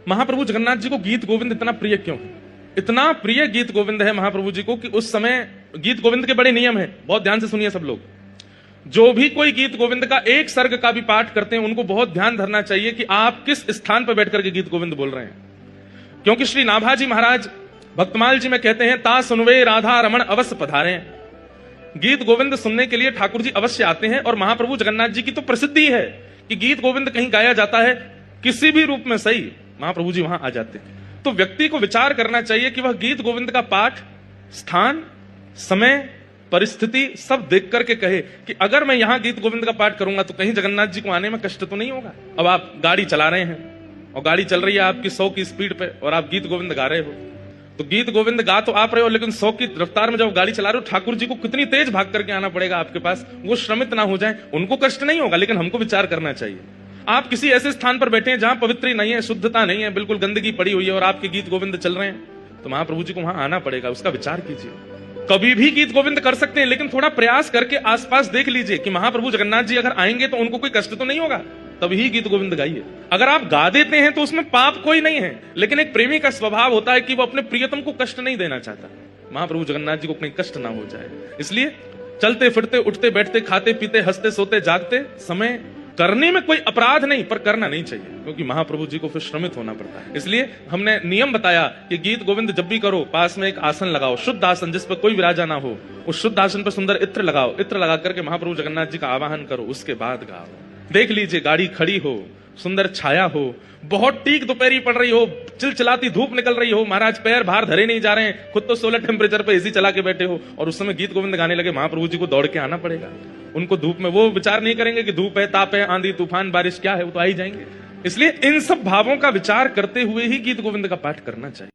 महाप्रभु जगन्नाथ जी को गीत गोविंद इतना प्रिय क्यों है? इतना प्रिय गीत गोविंद है महाप्रभु जी को कि उस समय गीत गोविंद के बड़े नियम है। बहुत ध्यान से सुनिए सब लोग। जो भी कोई गीत गोविंद का एक सर्ग का भी पाठ करते हैं उनको बहुत ध्यान धरना चाहिए कि आप किस स्थान पर बैठकर के गीत गोविंद बोल रहे हैं। क्योंकि श्री नाभाजी महाराज भक्तमाल जी में कहते हैं, ता सुनवे राधा रमण अवश्य पधारे। गीत गोविंद सुनने के लिए ठाकुर जी अवश्य आते हैं। और महाप्रभु जगन्नाथ जी की तो प्रसिद्धि है कि गीत गोविंद कहीं गाया जाता है, किसी भी रूप में सही, महाप्रभु जी वहां आ जाते हैं। तो व्यक्ति को विचार करना चाहिए कि वह गीत गोविंद का पाठ स्थान, समय, परिस्थिति सब देख करके कहे कि अगर मैं यहां गीत गोविंद का पाठ करूंगा तो कहीं जगन्नाथ जी को आने में कष्ट तो नहीं होगा। अब आप गाड़ी चला रहे हैं और गाड़ी चल रही है आपकी 100 की स्पीड पे और आप गीत गोविंद गा रहे हो, तो गीत गोविंद गा तो आप रहे हो, लेकिन 100 की रफ्तार में जब गाड़ी चला रहे हो ठाकुर जी को कितनी तेज भाग करके आना पड़ेगा आपके पास, वो श्रमित ना हो जाए। उनको कष्ट नहीं होगा, लेकिन हमको विचार करना चाहिए। आप किसी ऐसे स्थान पर बैठे हैं जहां पवित्री नहीं है, शुद्धता नहीं है, बिल्कुल गंदगी पड़ी हुई है और आपके गीत गोविंद चल रहे हैं, तो महाप्रभु जी को वहां आना पड़ेगा। उसका विचार कीजिए। कभी भी गीत गोविंद कर सकते हैं, लेकिन थोड़ा प्रयास करके आसपास देख लीजिए कि महाप्रभु जगन्नाथ जी अगर आएंगे तो उनको कोई कष्ट तो नहीं होगा, तभी गीत गोविंद गाइए। अगर आप गा देते हैं तो उसमें पाप कोई नहीं है, लेकिन एक प्रेमी का स्वभाव होता है कि वो अपने प्रियतम को कष्ट नहीं देना चाहता। महाप्रभु जगन्नाथ जी को कहीं कष्ट ना हो जाए, इसलिए चलते फिरते, उठते बैठते, खाते पीते, हंसते सोते, जागते समय करने में कोई अपराध नहीं, पर करना नहीं चाहिए, क्योंकि महाप्रभु जी को फिर श्रमित होना पड़ता है। इसलिए हमने नियम बताया कि गीत गोविंद जब भी करो पास में एक आसन लगाओ, शुद्ध आसन जिस पर कोई विराजा ना हो, उस शुद्ध आसन पर सुंदर इत्र लगाओ, इत्र लगा करके महाप्रभु जगन्नाथ जी का आवाहन करो, उसके बाद गाओ। देख लीजिए गाड़ी खड़ी हो, सुंदर छाया हो, बहुत टीक दोपहरी पड़ रही हो, चिलचिलाती धूप निकल रही हो, महाराज पैर बाहर धरे नहीं जा रहे हैं, खुद तो 16 टेम्परेचर पे एसी चला के बैठे हो और उस समय गीत गोविंद गाने लगे, महाप्रभु जी को दौड़ के आना पड़ेगा। उनको धूप में वो विचार नहीं करेंगे कि धूप है, ताप है, आंधी तूफान बारिश क्या है, वो तो आ ही जाएंगे। इसलिए इन सब भावों का विचार करते हुए ही गीत गोविंद का पाठ करना चाहिए।